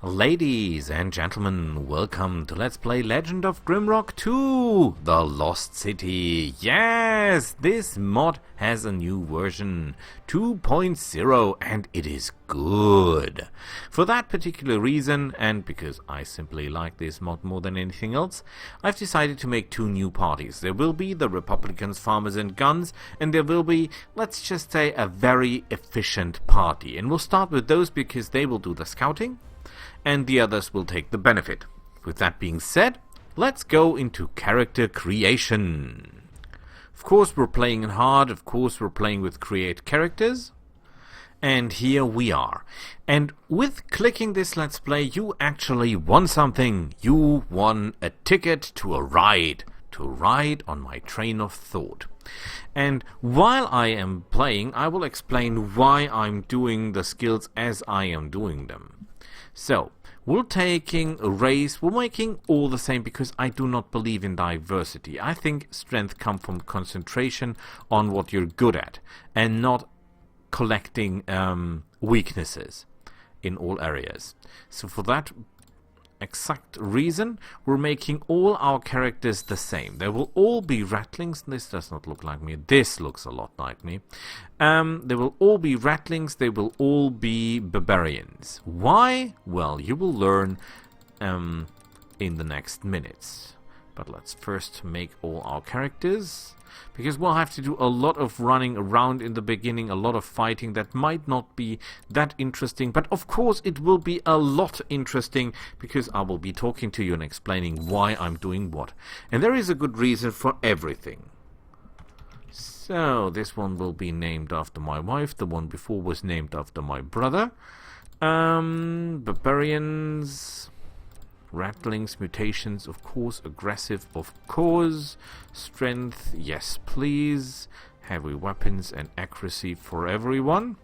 Ladies and gentlemen, welcome to Let's Play Legend of Grimrock II, The Lost City. Yes, this mod has a new version, 2.0, and it is good. For that particular reason, and because I simply like this mod more than anything else, I've decided to make two new parties. There will be the Republicans, Farmers and Guns, and there will be, let's just say, a very efficient party. And we'll start with those because they will do the scouting, and the others will take the benefit. With that being said, let's go into character creation. Of course we're playing in hard, of course we're playing with create characters, and here we are. And with clicking this Let's Play, you actually won something. You won a ticket to a ride, on my train of thought. And while I am playing, I will explain why I'm doing the skills as I am doing them. So, we're taking a race, we're making all the same because I do not believe in diversity. I think strength comes from concentration on what you're good at and not collecting weaknesses in all areas. So for that exact reason, we're making all our characters the same. They will all be rattlings. This does not look like me. This looks a lot like me. They will all be rattlings. They will all be barbarians. Why? Well, you will learn in the next minutes. But let's first make all our characters, because we'll have to do a lot of running around in the beginning, a lot of fighting that might not be that interesting, but of course it will be a lot interesting because I will be talking to you and explaining why I'm doing what. And there is a good reason for everything. So this one will be named after my wife, the one before was named after my brother. Barbarians, rattlings, mutations, of course, aggressive, of course, strength, yes please, heavy weapons and accuracy for everyone.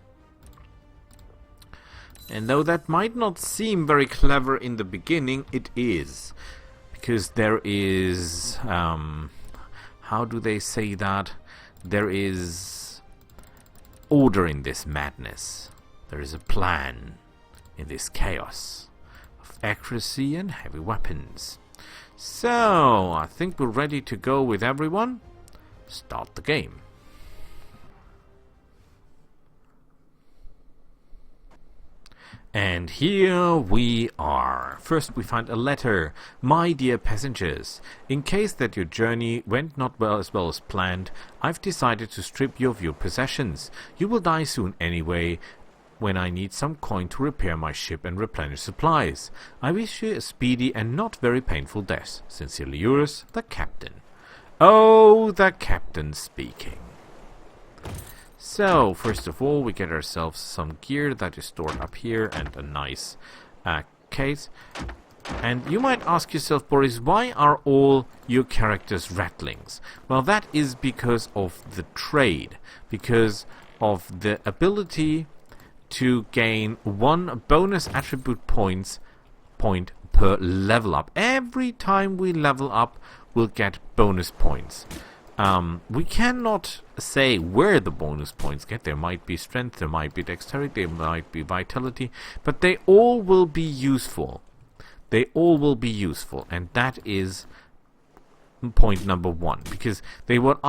And though that might not seem very clever in the beginning, it is, because there is, how do they say that? There is order in this madness. There is a plan in this chaos. Accuracy and heavy weapons. So, I think we're ready to go with everyone. Start the game. And here we are. First we find a letter. My dear passengers, in case that your journey went not well as planned, I've decided to strip you of your possessions. You will die soon anyway, when I need some coin to repair my ship and replenish supplies. I wish you a speedy and not very painful death. Sincerely yours, the Captain. Oh, the Captain speaking. So, first of all, we get ourselves some gear that is stored up here and a nice case. And you might ask yourself, Boris, why are all your characters rattlings? Well, that is because of the trade, because of the ability to gain one bonus attribute point per level up. Every time we level up, we'll get bonus points. We cannot say where the bonus points get. There might be strength, there might be dexterity, there might be vitality, but they all will be useful. They all will be useful, and that is point number one, because they will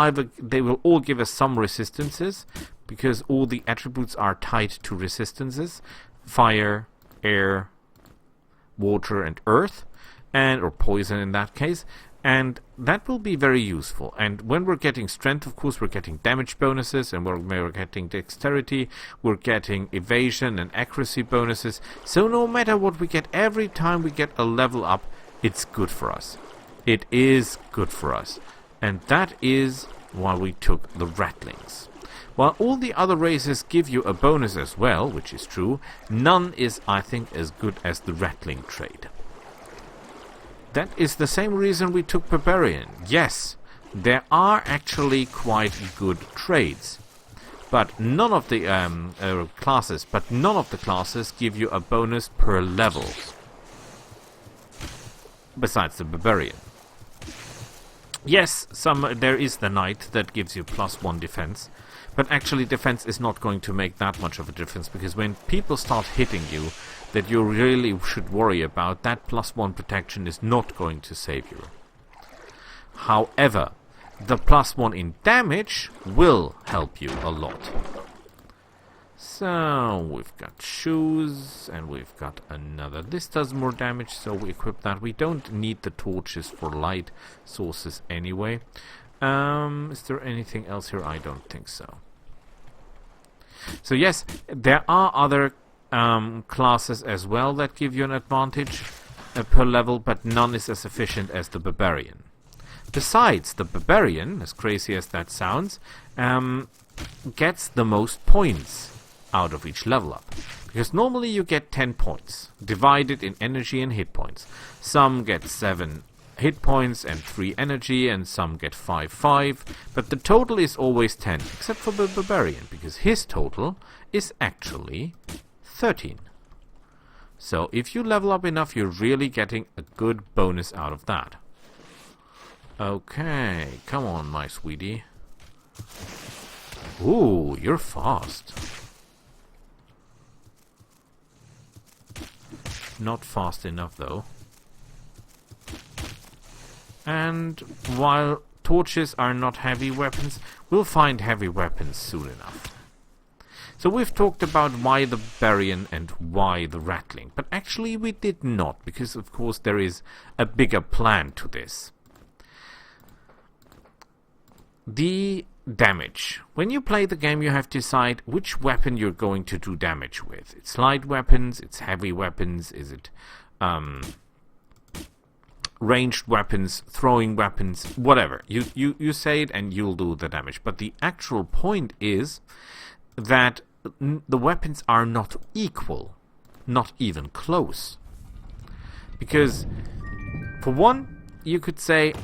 all give us some resistances, because all the attributes are tied to resistances: fire, air, water and earth, or poison in that case, and that will be very useful. And when we're getting strength, of course, we're getting damage bonuses, and when we're getting dexterity, we're getting evasion and accuracy bonuses. So no matter what we get, every time we get a level up, it's good for us. It is good for us. And that is why we took the rattlings. While all the other races give you a bonus as well, which is true, none is, I think, as good as the rattling trade. That is the same reason we took Barbarian. Yes, there are actually quite good trades, but none of the classes give you a bonus per level, besides the Barbarian. Yes, there is the Knight that gives you +1 defense, But actually defense is not going to make that much of a difference, because when people start hitting you that you really should worry about, that +1 protection is not going to save you. However, the +1 in damage will help you a lot. So, we've got shoes, and we've got another. This does more damage, so we equip that. We don't need the torches for light sources anyway. Is there anything else here? I don't think so. So yes, there are other classes as well that give you an advantage per level, but none is as efficient as the Barbarian. Besides, the Barbarian, as crazy as that sounds, gets the most points out of each level up. Because normally you get 10 points, divided in energy and hit points. Some get 7 hit points and 3 energy, and some get 5, but the total is always 10, except for the Barbarian, because his total is actually 13. So if you level up enough, you're really getting a good bonus out of that. Okay, come on, my sweetie. Ooh, you're fast. Not fast enough, though. And while torches are not heavy weapons, we'll find heavy weapons soon enough. So we've talked about why the Barbarian and why the Rattling, but actually we did not, because of course there is a bigger plan to this. The damage. When you play the game, you have to decide which weapon you're going to do damage with. It's light weapons, it's heavy weapons, is it ranged weapons, throwing weapons, whatever. You say it and you'll do the damage. But the actual point is that the weapons are not equal, not even close. Because, for one, you could say,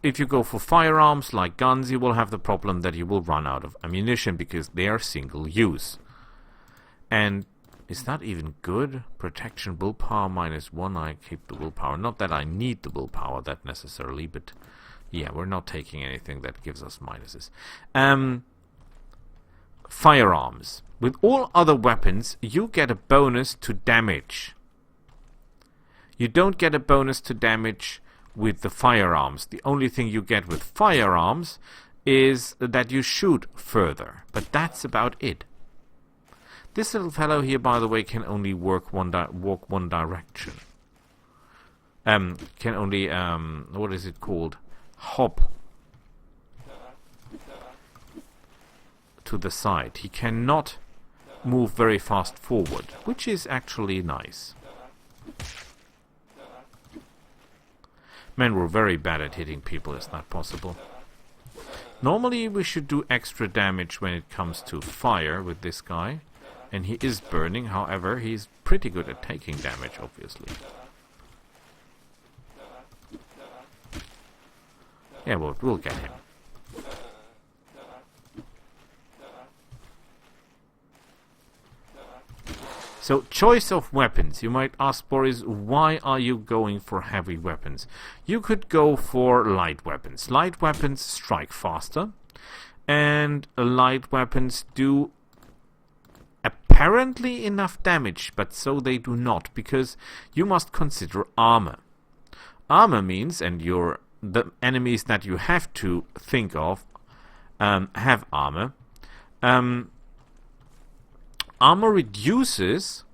if you go for firearms like guns, you will have the problem that you will run out of ammunition because they are single use. And is that even good? Protection, willpower -1. I keep the willpower. Not that I need the willpower that necessarily, but yeah, we're not taking anything that gives us minuses. Firearms. With all other weapons, you get a bonus to damage. You don't get a bonus to damage with the firearms. The only thing you get with firearms is that you shoot further, but that's about it. This little fellow here, by the way, can only walk one direction. Can only, what is it called? Hop to the side. He cannot move very fast forward, which is actually nice. Man, we're very bad at hitting people, is that possible? Normally we should do extra damage when it comes to fire with this guy. And he is burning, however, he's pretty good at taking damage, obviously. Yeah, well, we'll get him. So, choice of weapons. You might ask, Boris, why are you going for heavy weapons? You could go for light weapons. Light weapons strike faster, and light weapons do apparently enough damage, but so they do not, because you must consider armor. Armor means, and the enemies that you have to think of have armor. Armor reduces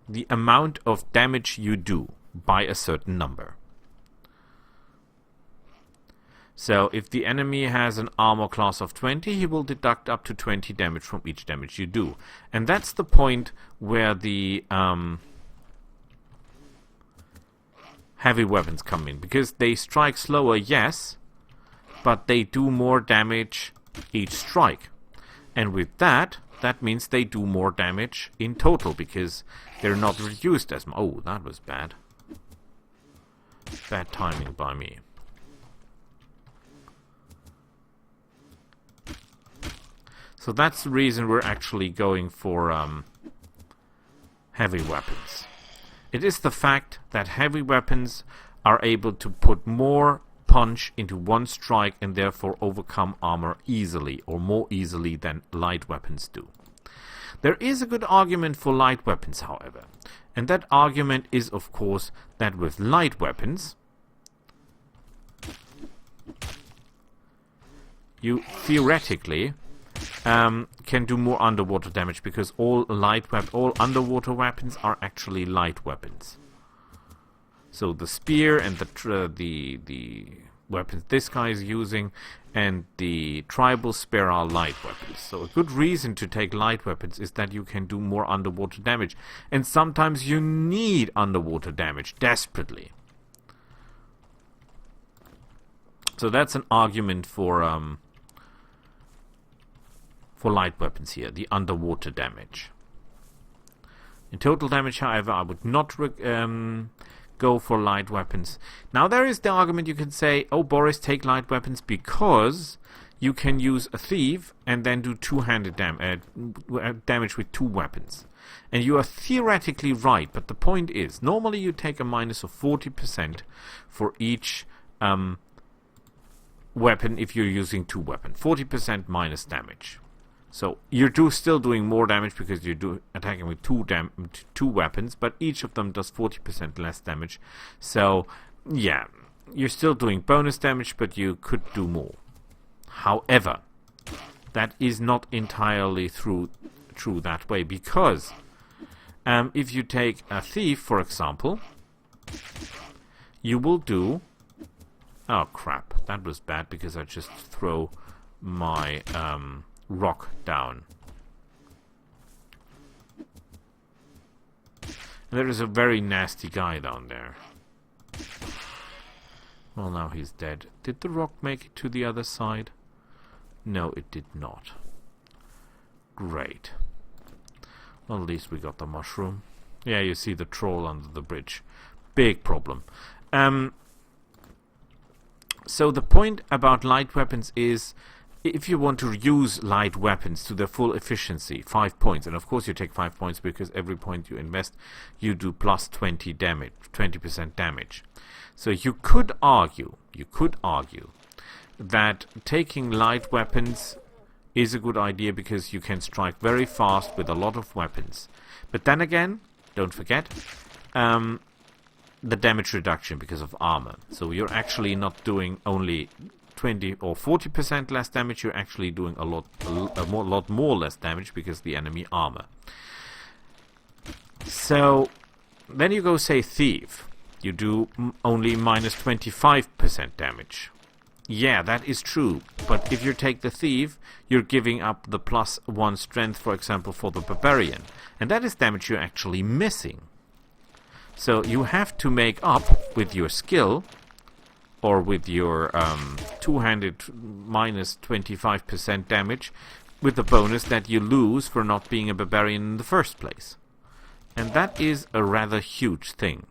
the amount of damage you do by a certain number. So if the enemy has an armor class of 20, he will deduct up to 20 damage from each damage you do. And that's the point where the heavy weapons come in. Because they strike slower, yes, but they do more damage each strike. And with that means they do more damage in total, because they're not reduced as much. Oh, that was bad. Bad timing by me. So that's the reason we're actually going for heavy weapons. It is the fact that heavy weapons are able to put more punch into one strike and therefore overcome armor easily, or more easily than light weapons do. There is a good argument for light weapons, however, and that argument is, of course, that with light weapons you theoretically can do more underwater damage, because all underwater weapons are actually light weapons. So the spear and the weapons this guy is using and the tribal spear are light weapons. So a good reason to take light weapons is that you can do more underwater damage, and sometimes you need underwater damage desperately. So that's an argument for light weapons here, the underwater damage. In total damage, however, I would not go for light weapons. Now there is the argument, you can say, oh Boris, take light weapons because you can use a thief and then do two-handed damage with two weapons. And you are theoretically right, but the point is, normally you take a minus of 40% for each weapon if you're using two weapons. 40% minus damage. So you're still doing more damage because you're attacking with two weapons, but each of them does 40% less damage. So yeah, you're still doing bonus damage, but you could do more. However, that is not entirely true that way, because if you take a thief, for example, you will do... Oh crap, that was bad because I just throw my rock down. There is a very nasty guy down there. Well, now he's dead. Did the rock make it to the other side? No, it did not. Great. Well, at least we got the mushroom. Yeah, you see the troll under the bridge. Big problem. So the point about light weapons is, if you want to use light weapons to their full efficiency, 5 points, and of course you take 5 points because every point you invest, you do plus 20% damage. So you could argue that taking light weapons is a good idea because you can strike very fast with a lot of weapons. But then again, don't forget, the damage reduction because of armor. So you're actually not doing only 20 or 40% less damage, you're actually doing a lot more less damage because the enemy armor. So then you go say thief. You do only minus 25% damage. Yeah, that is true. But if you take the thief, you're giving up the +1 strength, for example, for the barbarian. And that is damage you're actually missing. So you have to make up with your skill, or with your two-handed minus 25% damage, with the bonus that you lose for not being a barbarian in the first place. And that is a rather huge thing.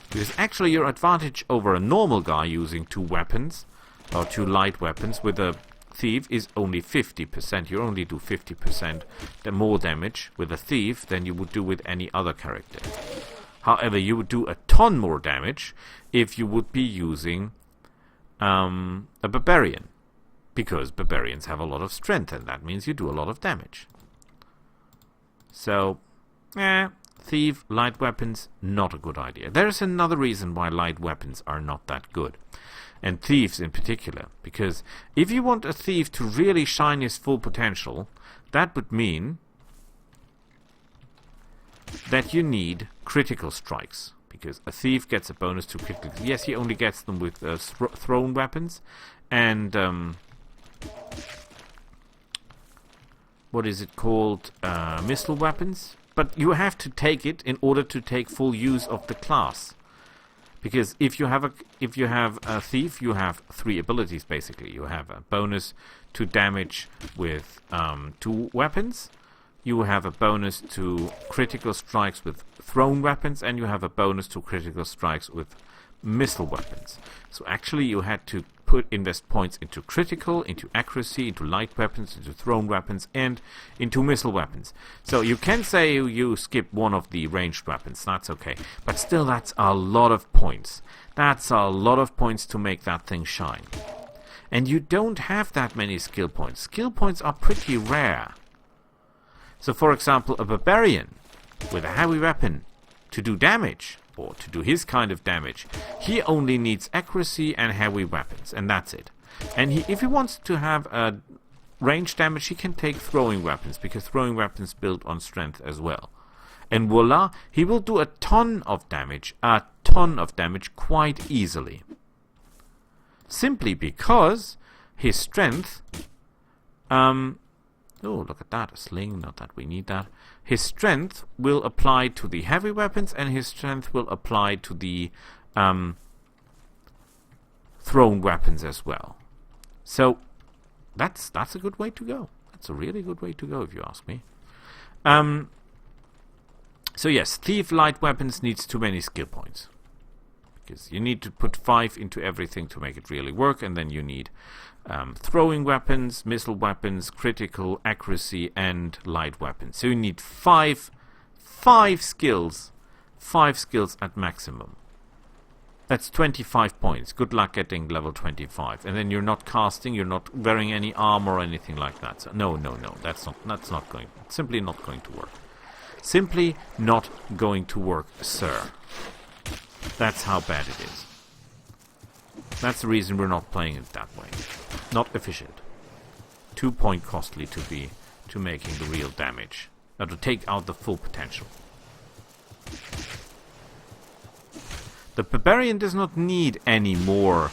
Because actually your advantage over a normal guy using two weapons, or two light weapons, with a thief is only 50%. You only do 50% more damage with a thief than you would do with any other character. However, you would do a ton more damage if you would be using a barbarian. Because barbarians have a lot of strength, and that means you do a lot of damage. So, thief, light weapons, not a good idea. There is another reason why light weapons are not that good. And thieves in particular. Because if you want a thief to really shine his full potential, that would mean that you need critical strikes. Because a thief gets a bonus to critical... Yes, he only gets them with thrown weapons. And... what is it called? Missile weapons. But you have to take it in order to take full use of the class. Because if you have a thief, you have 3 abilities basically. You have a bonus to damage with 2 weapons. You have a bonus to critical strikes with thrown weapons, and you have a bonus to critical strikes with missile weapons. So actually you had to invest points into critical, into accuracy, into light weapons, into thrown weapons, and into missile weapons. So you can say you skip one of the ranged weapons, that's okay. But still, that's a lot of points. That's a lot of points to make that thing shine. And you don't have that many skill points. Skill points are pretty rare. So for example, a barbarian with a heavy weapon to do damage, or to do his kind of damage, he only needs accuracy and heavy weapons, and that's it. And if he wants to have a range damage, he can take throwing weapons, because throwing weapons build on strength as well. And voila, he will do a ton of damage quite easily. Simply because his strength, oh, look at that, a sling, not that we need that. His strength will apply to the heavy weapons, and his strength will apply to the thrown weapons as well. So that's a good way to go. That's a really good way to go, if you ask me. So yes, thief light weapons needs too many skill points, because you need to put 5 into everything to make it really work, and then you need throwing weapons, missile weapons, critical, accuracy, and light weapons. So you need 5 skills at maximum. That's 25 points. Good luck getting level 25. And then you're not casting, you're not wearing any armor or anything like that. So no, that's not going, simply not going to work. Simply not going to work, sir. That's how bad it is. That's the reason we're not playing it that way. Not efficient. 2 point costly to making the real damage. Or to take out the full potential. The barbarian does not need any more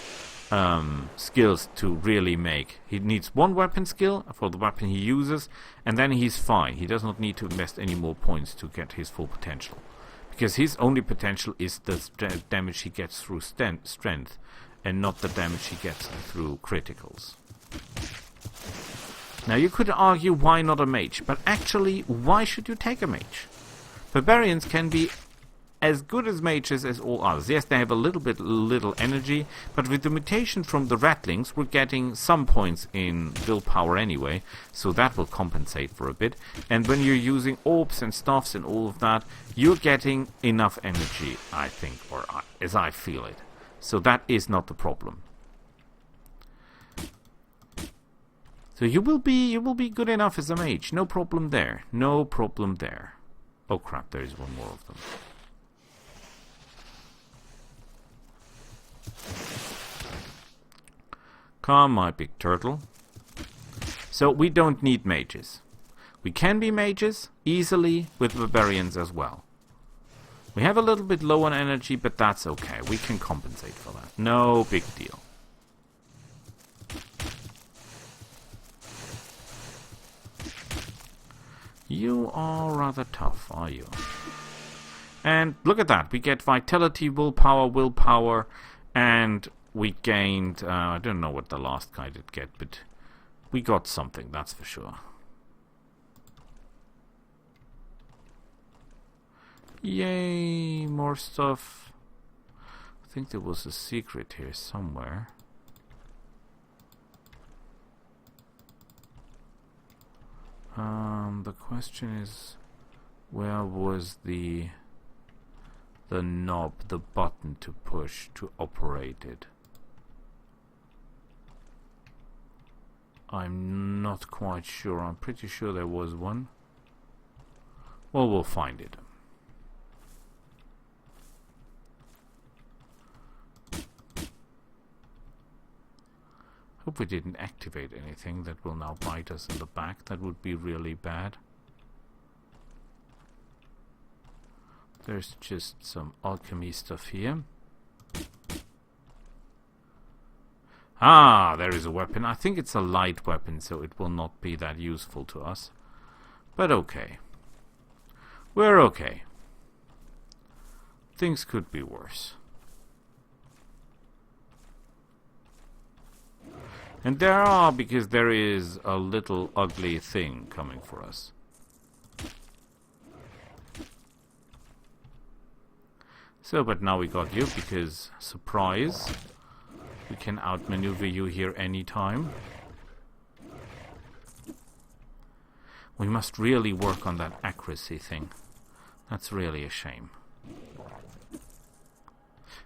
skills to really make. He needs 1 weapon skill for the weapon he uses, and then he's fine. He does not need to invest any more points to get his full potential. Because his only potential is the damage he gets through strength, and not the damage he gets through criticals. Now you could argue, why not a mage? But actually, why should you take a mage? Barbarians can be as good as mages as all others. Yes, they have a little energy, but with the mutation from the ratlings, we're getting some points in willpower anyway, so that will compensate for a bit. And when you're using orbs and stuffs and all of that, you're getting enough energy, I think, or as I feel it. So that is not the problem. So you will be good enough as a mage. No problem there. No problem there. Oh crap, there is one more of them. Come, my big turtle. So we don't need mages. We can be mages easily with barbarians as well. We have a little bit low on energy, but that's okay. We can compensate for that. No big deal. You are rather tough, are you? And look at that. We get vitality, willpower, and we gained... I don't know what the last guy did get, but we got something, that's for sure. Yay, more stuff. I think there was a secret here somewhere. The question is, where was the knob, the button to push to operate it? I'm not quite sure. I'm pretty sure there was one. Well, we'll find it. Hope we didn't activate anything that will now bite us in the back. That would be really bad. There's just some alchemy stuff here. Ah, there is a weapon. I think it's a light weapon, so it will not be that useful to us. But okay. We're okay. Things could be worse. And there are, because there is a little ugly thing coming for us. So, but now we got you because, surprise, we can outmaneuver you here anytime. We must really work on that accuracy thing. That's really a shame.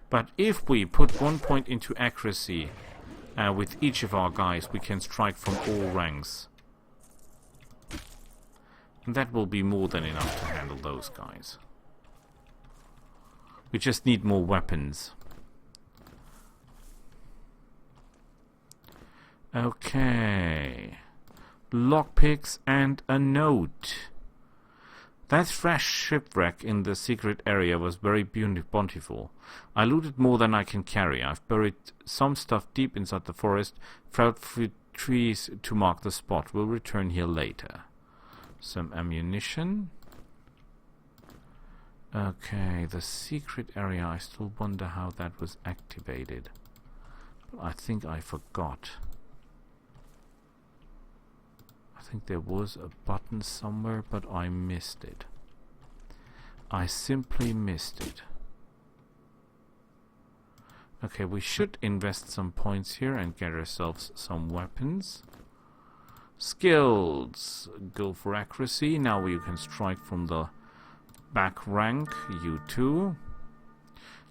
But if we put 1 point into accuracy with each of our guys, we can strike from all ranks. And that will be more than enough to handle those guys. We just need more weapons. Okay. Lockpicks and a note. That fresh shipwreck in the secret area was very bountiful. I looted more than I can carry. I've buried some stuff deep inside the forest, felled through trees to mark the spot. We'll return here later. Some ammunition. Okay, the secret area. I still wonder how that was activated. I think I forgot. I think there was a button somewhere, but I missed it. I simply missed it. Okay, we should invest some points here and get ourselves some weapons. Skills. Go for accuracy. Now you can strike from the back rank. You too.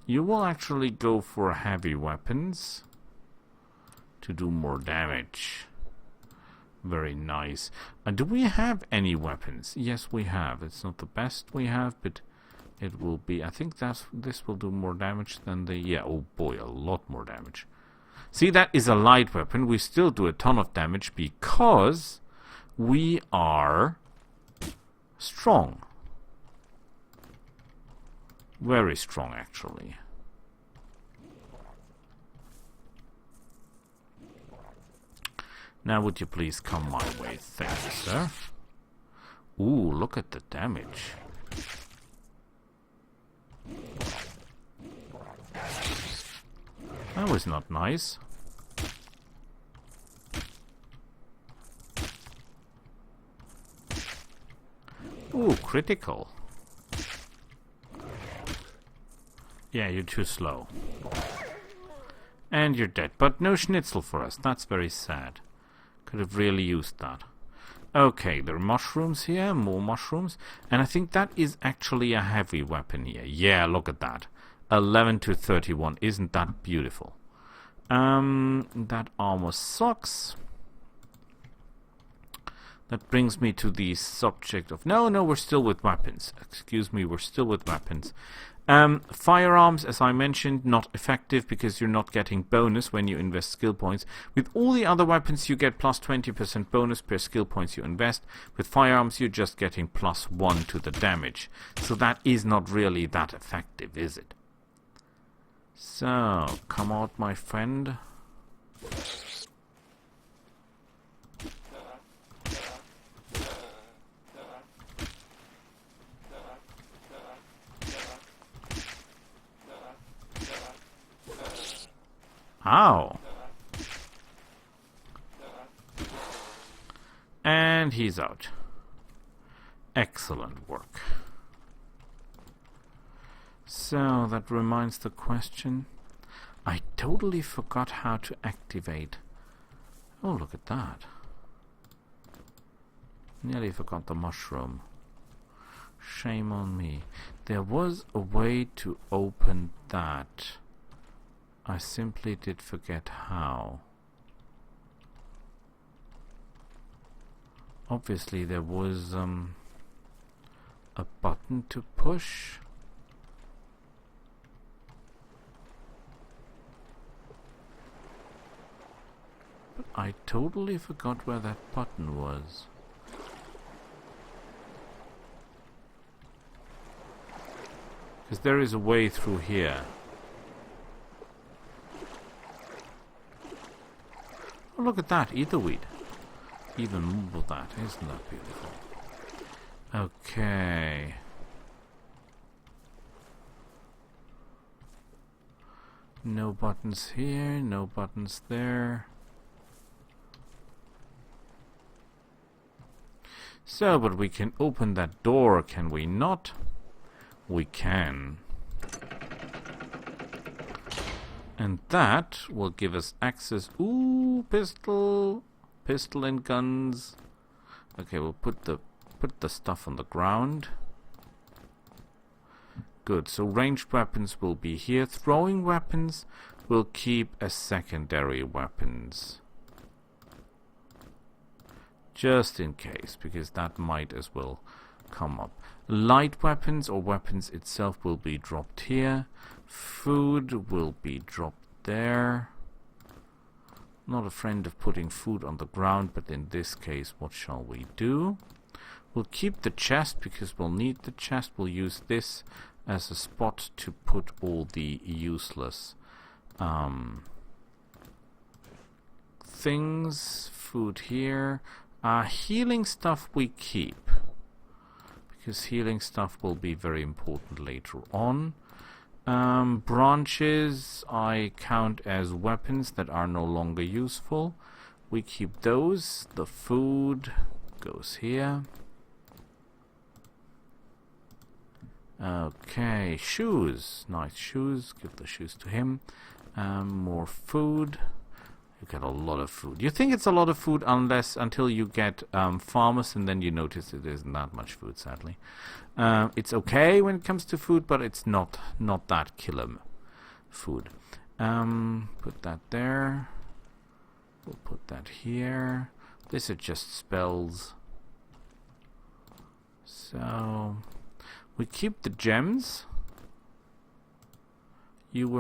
You will actually go for heavy weapons to do more damage. Very nice. Do we have any weapons? Yes, we have. It's not the best we have, but it will be. I think this will do more damage than the... Yeah, oh boy, a lot more damage. See, that is a light weapon. We still do a ton of damage because we are strong. Very strong, actually. Now would you please come my way? Thank you, sir. Ooh, look at the damage. That was not nice. Ooh, critical. Yeah, you're too slow. And you're dead. But no schnitzel for us. That's very sad. Could have really used that. Okay, there are mushrooms here. More mushrooms. And I think that is actually a heavy weapon here. Yeah, look at that. 11 to 31. Isn't that beautiful? That armor sucks. That brings me to the subject of... No, we're still with weapons. Excuse me, we're still with weapons. Firearms, as I mentioned, not effective because you're not getting bonus when you invest skill points. With all the other weapons, you get plus 20% bonus per skill points you invest. With firearms, you're just getting plus 1 to the damage. So that is not really that effective, is it? So, come out, my friend. Ow. And he's out. Excellent work. So, that reminds the question. I totally forgot how to activate. Oh, look at that. Nearly forgot the mushroom. Shame on me. There was a way to open that. I simply did forget how. Obviously there was a button to push. But I totally forgot where that button was. Because there is a way through here. Oh, look at that, etherweed. Even more of that, isn't that beautiful? Okay. No buttons here, no buttons there. So, but we can open that door, can we not? We can. And that will give us access. Ooh, pistol and guns. Okay, we'll put the stuff on the ground. Good. So ranged weapons will be here. Throwing weapons will keep as secondary weapons, just in case, because that might as well come up. Light weapons or weapons itself will be dropped here. Food will be dropped there. Not a friend of putting food on the ground, but in this case, what shall we do? We'll keep the chest because we'll need the chest. We'll use this as a spot to put all the useless things. Food here. Healing stuff we keep, because healing stuff will be very important later on. Branches I count as weapons that are no longer useful. We keep those. The food goes here. Okay, shoes. Nice shoes. Give the shoes to him. More food. You get a lot of food. You think it's a lot of food until you get farmers, and then you notice it isn't that much food, sadly. It's okay when it comes to food, but it's not that killer food. Put that there. We'll put that here. This is just spells. So we keep the gems. You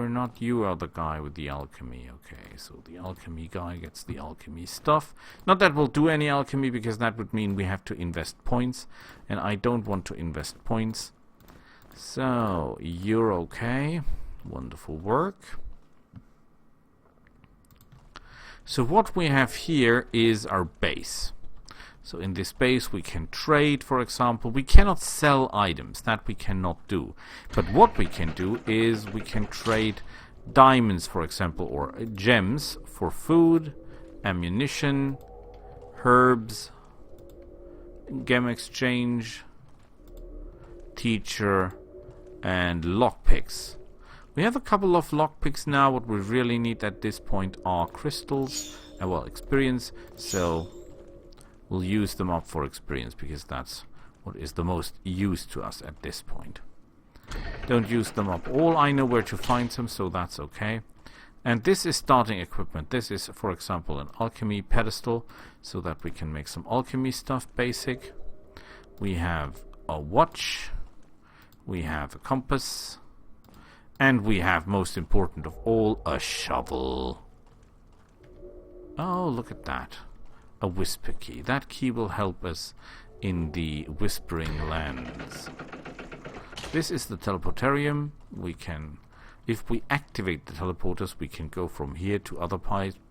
are the guy with the alchemy. Okay, so the alchemy guy gets the alchemy stuff. Not that we'll do any alchemy, because that would mean we have to invest points, and I don't want to invest points. So, you're okay. Wonderful work. So what we have here is our base. So in this base we can trade, for example. We cannot sell items, that we cannot do. But what we can do is we can trade diamonds, for example, or gems for food, ammunition, herbs, gem exchange, teacher, and lockpicks. We have a couple of lockpicks now. What we really need at this point are crystals, well, experience, so we'll use them up for experience, because that's what is the most used to us at this point. Don't use them up all. I know where to find them, so that's okay. And this is starting equipment. This is, for example, an alchemy pedestal, so that we can make some alchemy stuff basic. We have a watch. We have a compass. And we have, most important of all, a shovel. Oh, look at that. A whisper key. That key will help us in the Whispering Lands. This is the teleportarium. We can, if we activate the teleporters, we can go from here to other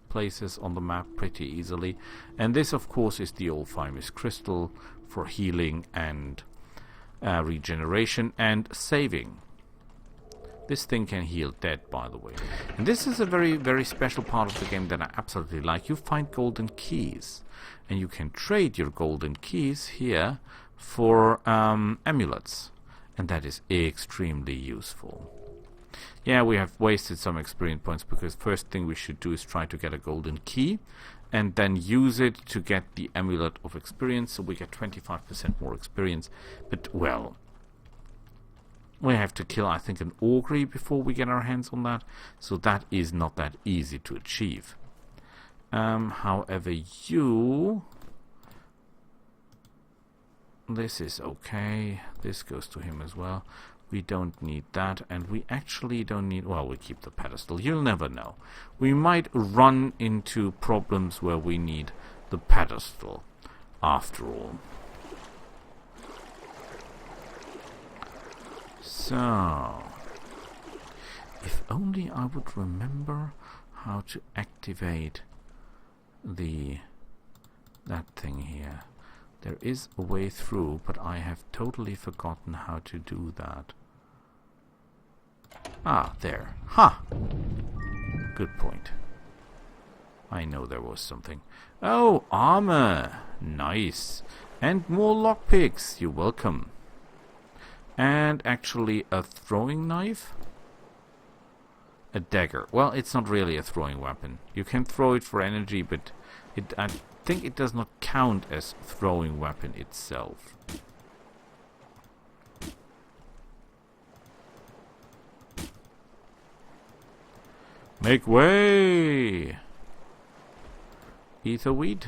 places on the map pretty easily. And this, of course, is the Alzheimer's crystal for healing and regeneration and saving. This thing can heal dead, by the way. And this is a very, very special part of the game that I absolutely like. You find golden keys, and you can trade your golden keys here for amulets, and that is extremely useful. Yeah, we have wasted some experience points, because first thing we should do is try to get a golden key and then use it to get the amulet of experience, so we get 25% more experience. But, well, we have to kill, I think, an augury before we get our hands on that, so that is not that easy to achieve. However, this is okay. This goes to him as well. We don't need that, and we actually don't need, well, we keep the pedestal. You'll never know. We might run into problems where we need the pedestal, after all. So, if only I would remember how to activate that thing here. There is a way through, but I have totally forgotten how to do that. Ah, there. Ha! Good point. I know there was something. Oh, armor! Nice. And more lockpicks. You're welcome. And actually a throwing knife. A dagger. Well, it's not really a throwing weapon. You can throw it for energy, but I think it does not count as throwing weapon itself. Make way! Etherweed.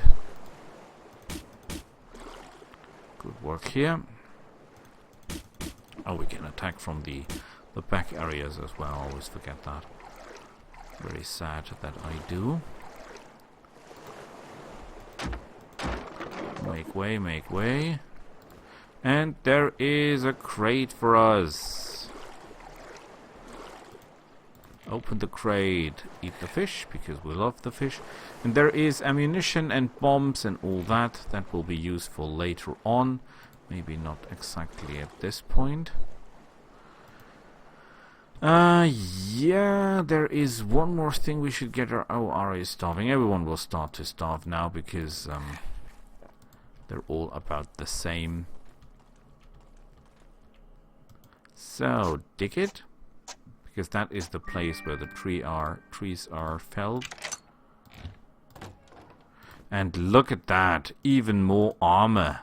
Good work here. Oh, we can attack from the back areas as well. I always forget that. Very sad that I do. Make way, make way. And there is a crate for us. Open the crate. Eat the fish, because we love the fish. And there is ammunition and bombs and all that. That will be useful later on. Maybe not exactly at this point. Yeah, there is one more thing we should get. Oh, Ara is starving. Everyone will start to starve now because they're all about the same. So, dig it. Because that is the place where the trees are felled. And look at that. Even more armor.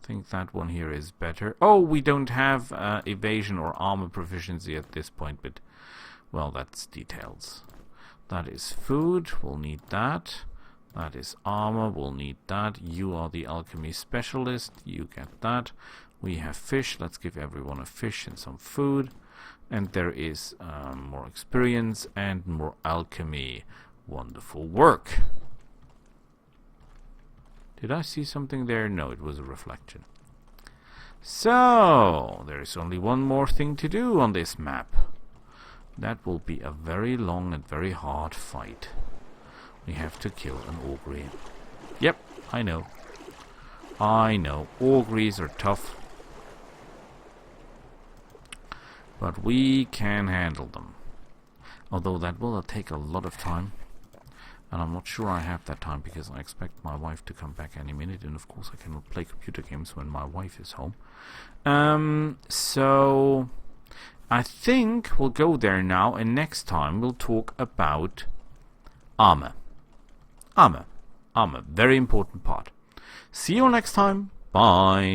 I think that one here is better. Oh, we don't have evasion or armor proficiency at this point, but, well, that's details. That is food, we'll need that. That is armor, we'll need that. You are the alchemy specialist, you get that. We have fish, let's give everyone a fish and some food. And there is more experience and more alchemy. Wonderful work. Did I see something there? No, it was a reflection. So, there is only one more thing to do on this map. That will be a very long and very hard fight. We have to kill an augury. Yep, I know. I know. Auguries are tough. But we can handle them. Although that will take a lot of time. And I'm not sure I have that time because I expect my wife to come back any minute. And of course I cannot play computer games when my wife is home. So I think we'll go there now. And next time we'll talk about armor. Armor. Very important part. See you next time. Bye.